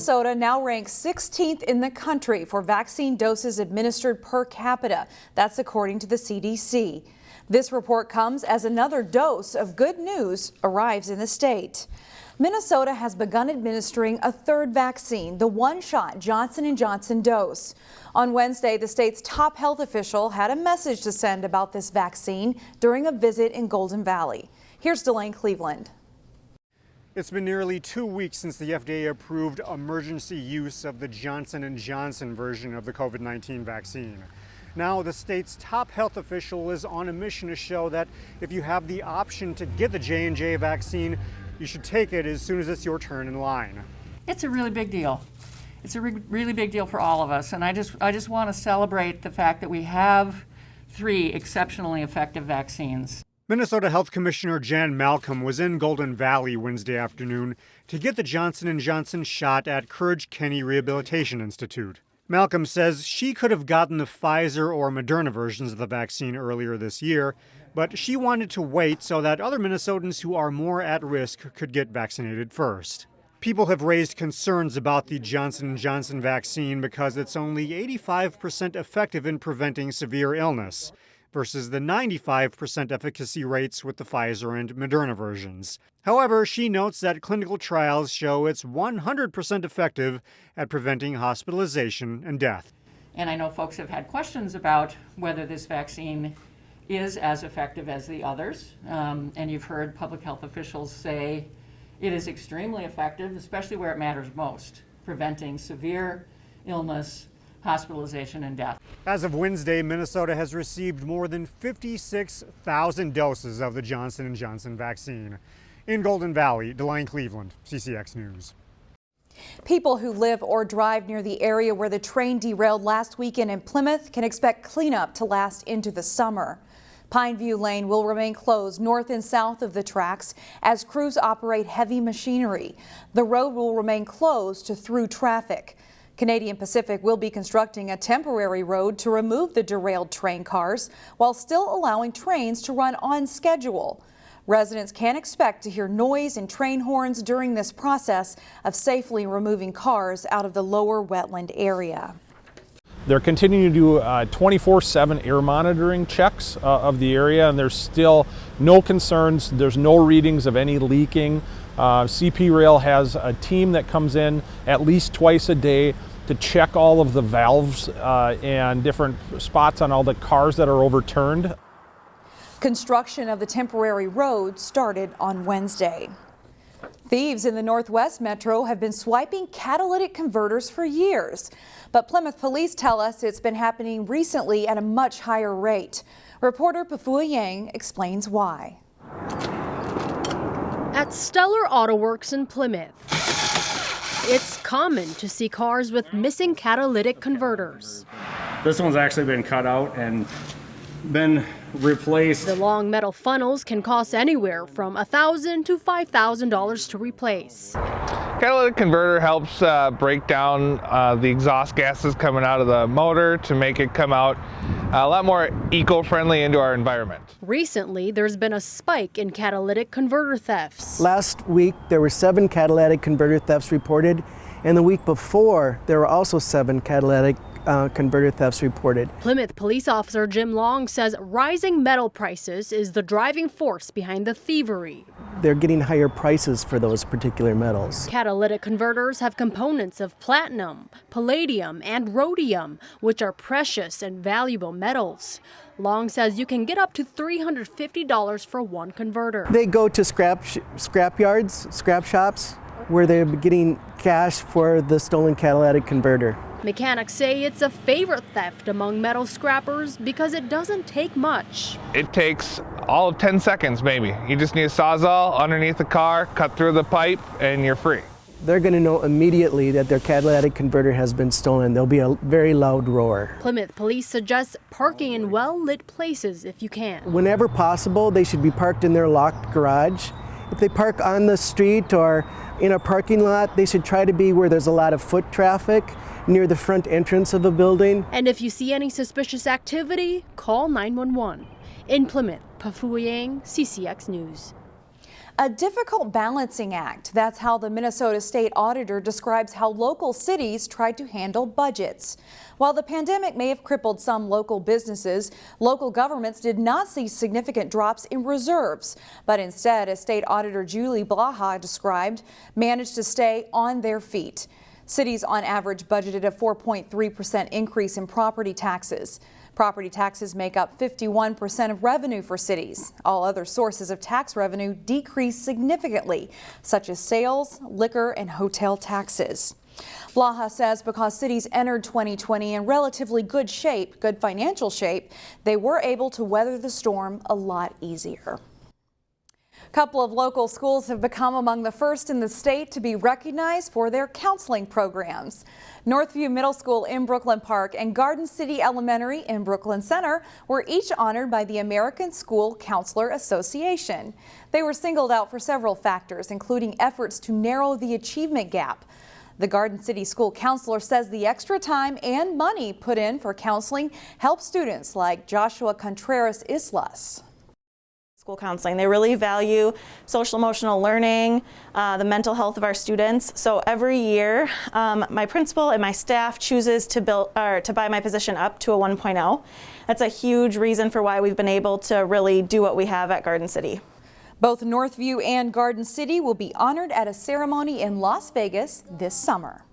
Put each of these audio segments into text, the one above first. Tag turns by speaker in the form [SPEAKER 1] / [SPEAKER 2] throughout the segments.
[SPEAKER 1] Minnesota now ranks 16th in the country for vaccine doses administered per capita. That's according to the CDC. This report comes as another dose of good news arrives in the state. Minnesota has begun administering a third vaccine, the one-shot Johnson & Johnson dose. On Wednesday, the state's top health official had a message to send about this vaccine during a visit in Golden Valley. Here's Delane Cleveland.
[SPEAKER 2] It's been nearly 2 weeks since the FDA approved emergency use of the Johnson & Johnson version of the COVID-19 vaccine. Now, the state's top health official is on a mission to show that if you have the option to get the J&J vaccine, you should take it as soon as it's your turn in line.
[SPEAKER 3] It's a really big deal. It's a really big deal for all of us, and I just want to celebrate the fact that we have 3 exceptionally effective vaccines.
[SPEAKER 2] Minnesota Health Commissioner Jan Malcolm was in Golden Valley Wednesday afternoon to get the Johnson & Johnson shot at Courage Kenny Rehabilitation Institute. Malcolm says she could have gotten the Pfizer or Moderna versions of the vaccine earlier this year, but she wanted to wait so that other Minnesotans who are more at risk could get vaccinated first. People have raised concerns about the Johnson & Johnson vaccine because it's only 85% effective in preventing severe illness, versus the 95% efficacy rates with the Pfizer and Moderna versions. However, she notes that clinical trials show it's 100% effective at preventing hospitalization and death.
[SPEAKER 3] And I know folks have had questions about whether this vaccine is as effective as the others, and you've heard public health officials say it is extremely effective, especially where it matters most, preventing severe illness, hospitalization, and death.
[SPEAKER 2] As of Wednesday, Minnesota has received more than 56,000 doses of the Johnson & Johnson vaccine. In Golden Valley, Delane Cleveland, CCX News.
[SPEAKER 1] People who live or drive near the area where the train derailed last weekend in Plymouth can expect cleanup to last into the summer. Pineview Lane will remain closed north and south of the tracks as crews operate heavy machinery. The road will remain closed to through traffic. Canadian Pacific will be constructing a temporary road to remove the derailed train cars while still allowing trains to run on schedule. Residents can expect to hear noise and train horns during this process of safely removing cars out of the lower wetland area.
[SPEAKER 4] They're continuing to do 24/7 air monitoring checks of the area, and there's still no concerns. There's no readings of any leaking. CP Rail has a team that comes in at least twice a day to check all of the valves and different spots on all the cars that are overturned.
[SPEAKER 1] Construction of the temporary road started on Wednesday. Thieves in the Northwest Metro have been swiping catalytic converters for years, but Plymouth police tell us it's been happening recently at a much higher rate. Reporter Pafua Yang explains why.
[SPEAKER 5] At Stellar Auto Works in Plymouth, it's common to see cars with missing catalytic converters.
[SPEAKER 6] This one's actually been cut out and been replaced.
[SPEAKER 5] The long metal funnels can cost anywhere from $1,000 to $5,000 to replace.
[SPEAKER 7] Catalytic converter helps break down the exhaust gases coming out of the motor to make it come out a lot more eco-friendly into our environment.
[SPEAKER 5] Recently, there's been a spike in catalytic converter thefts.
[SPEAKER 8] Last week, there were 7 catalytic converter thefts reported, and the week before, there were also 7 catalytic converter thefts reported.
[SPEAKER 5] Plymouth police officer Jim Long says rising metal prices is the driving force behind the thievery.
[SPEAKER 8] They're getting higher prices for those particular metals.
[SPEAKER 5] Catalytic converters have components of platinum, palladium, and rhodium, which are precious and valuable metals. Long says you can get up to $350 for one converter.
[SPEAKER 8] They go to scrap yards, scrap shops, where they're getting cash for the stolen catalytic converter.
[SPEAKER 5] Mechanics say it's a favorite theft among metal scrappers because it doesn't take much.
[SPEAKER 7] It takes all of 10 seconds maybe. You just need a Sawzall underneath the car, cut through the pipe, and you're free.
[SPEAKER 8] They're going to know immediately that their catalytic converter has been stolen. There'll be a very loud roar.
[SPEAKER 5] Plymouth police suggest parking in well-lit places if you can.
[SPEAKER 8] Whenever possible, they should be parked in their locked garage. If they park on the street or in a parking lot, they should try to be where there's a lot of foot traffic, near the front entrance of a building.
[SPEAKER 5] And if you see any suspicious activity, call 911. In Plymouth, Pafua Yang, CCX News.
[SPEAKER 1] A difficult balancing act. That's how the Minnesota State Auditor describes how local cities tried to handle budgets. While the pandemic may have crippled some local businesses, local governments did not see significant drops in reserves, but instead, as State Auditor Julie Blaha described, managed to stay on their feet. Cities on average budgeted a 4.3% increase in property taxes. Property taxes make up 51% of revenue for cities. All other sources of tax revenue decreased significantly, such as sales, liquor, and hotel taxes. Blaha says because cities entered 2020 in relatively good financial shape, they were able to weather the storm a lot easier. A couple of local schools have become among the first in the state to be recognized for their counseling programs. Northview Middle School in Brooklyn Park and Garden City Elementary in Brooklyn Center were each honored by the American School Counselor Association. They were singled out for several factors, including efforts to narrow the achievement gap. The Garden City School Counselor says the extra time and money put in for counseling helps students like Joshua Contreras Islas.
[SPEAKER 9] School counseling. They really value social emotional learning, the mental health of our students. So every year, my principal and my staff chooses to buy my position up to a 1.0. That's a huge reason for why we've been able to really do what we have at Garden City.
[SPEAKER 1] Both Northview and Garden City will be honored at a ceremony in Las Vegas this summer.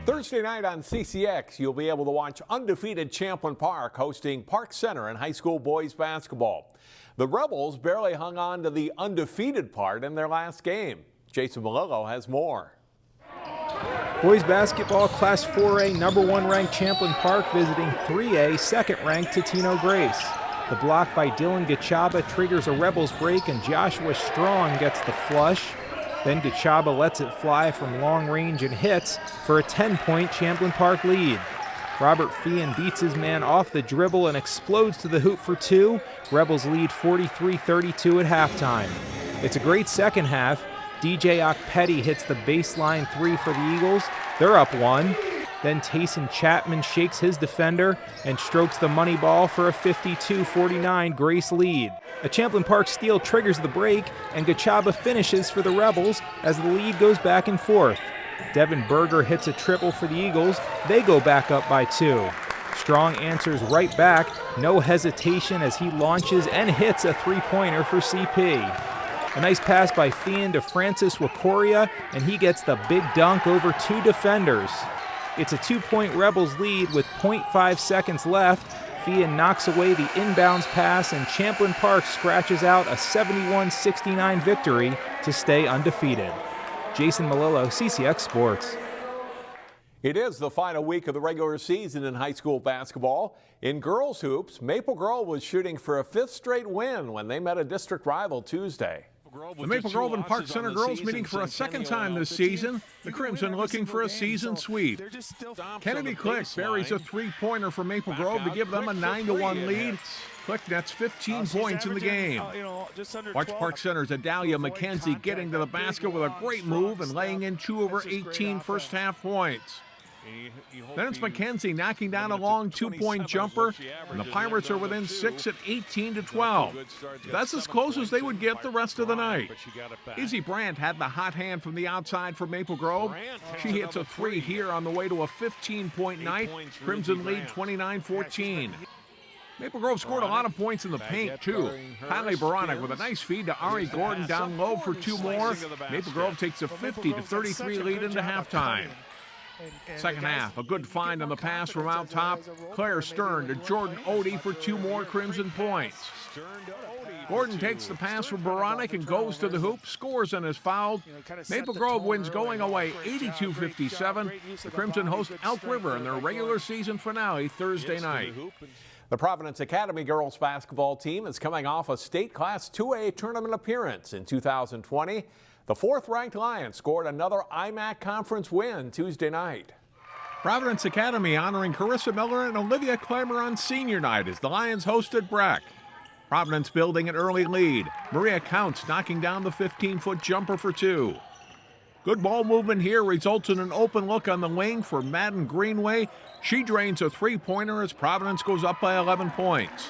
[SPEAKER 10] Thursday night on CCX, you'll be able to watch undefeated Champlin Park hosting Park Center in high school boys basketball. The Rebels barely hung on to the undefeated part in their last game. Jason Malillo has more.
[SPEAKER 4] Boys basketball Class 4A #1 ranked Champlin Park visiting 3A second ranked Totino Grace. The block by Dylan Gachaba triggers a Rebels break and Joshua Strong gets the flush. Then Gachaba lets it fly from long range and hits for a 10-point Champlin Park lead. Robert Feehan beats his man off the dribble and explodes to the hoop for two. Rebels lead 43-32 at halftime. It's a great second half. DJ Okpetty hits the baseline three for the Eagles. They're up one. Then Tayson Chapman shakes his defender and strokes the money ball for a 52-49 Grace lead. A Champlin Park steal triggers the break, and Gachaba finishes for the Rebels as the lead goes back and forth. Devin Berger hits a triple for the Eagles. They go back up by two. Strong answers right back, no hesitation as he launches and hits a three-pointer for CP. A nice pass by Feehan to Francis Wakoria, and he gets the big dunk over two defenders. It's a 2-point Rebels lead with 0.5 seconds left. Feehan knocks away the inbounds pass, and Champlin Park scratches out a 71-69 victory to stay undefeated. Jason Malillo, CCX Sports.
[SPEAKER 10] It is the final week of the regular season in high school basketball. In girls hoops, Maple Grove was shooting for a 5th straight win when they met a district rival Tuesday.
[SPEAKER 11] The Maple Grove and Park Center girls meeting for a second time this season. The Crimson looking for a season sweep. Kennedy Click buries a three-pointer for Maple Grove to give them a 9-1 lead. Click nets 15 points in the game. Watch Park Center's Adalia McKenzie getting to the basket with a great move and laying in 2 over 18 first half points. Then it's McKenzie knocking down a long 2-point jumper, and the Pirates are within 6 at 18-12. That's as close as they would get the rest of the night. Izzy Brandt had the hot hand from the outside for Maple Grove. She hits a 3 here on the way to a 15-point night. Crimson lead 29-14. Maple Grove scored a lot of points in the paint, too. Kylie Baronic with a nice feed to Ari Gordon down low for 2 more. Maple Grove takes a 50-33 lead into halftime. Second half, a good find on the pass from out top. Claire Stern to Jordan Odie for 2 more Crimson points. Gordon takes the pass from Baronic and goes to the hoop, scores and is fouled. Maple Grove wins going away 82-57. The Crimson host Elk River in their regular season finale Thursday night.
[SPEAKER 10] The Providence Academy girls basketball team is coming off a state Class 2A tournament appearance in 2020. The 4th-ranked Lions scored another IMAC conference win Tuesday night.
[SPEAKER 11] Providence Academy honoring Carissa Miller and Olivia Clymer on senior night as the Lions hosted Breck. Providence building an early lead. Maria Counts knocking down the 15-foot jumper for 2. Good ball movement here results in an open look on the lane for Madden Greenway. She drains a three-pointer as Providence goes up by 11 points.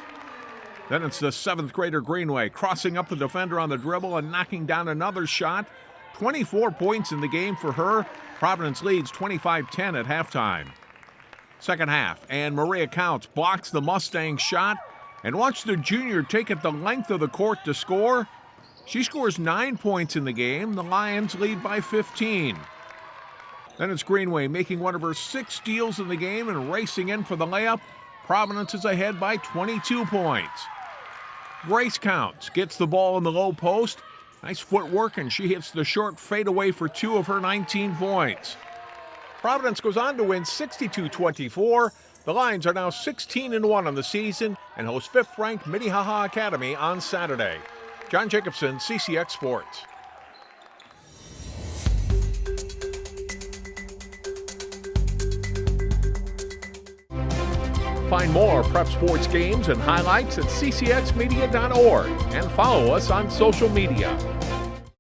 [SPEAKER 11] Then it's the 7th grader Greenway crossing up the defender on the dribble and knocking down another shot. 24 points in the game for her. Providence leads 25-10 at halftime. Second half, and Maria Counts blocks the Mustang shot, and watch the junior take it the length of the court to score. She scores 9 points in the game. The Lions lead by 15. Then it's Greenway making one of her 6 steals in the game and racing in for the layup. Providence is ahead by 22 points. Grace Counts gets the ball in the low post. Nice footwork, and she hits the short fadeaway for 2 of her 19 points. Providence goes on to win 62-24. The Lions are now 16-1 on the season and host 5th-ranked Minnehaha Academy on Saturday. John Jacobson, CCX Sports. Find more prep sports games and highlights at ccxmedia.org and follow us on social media.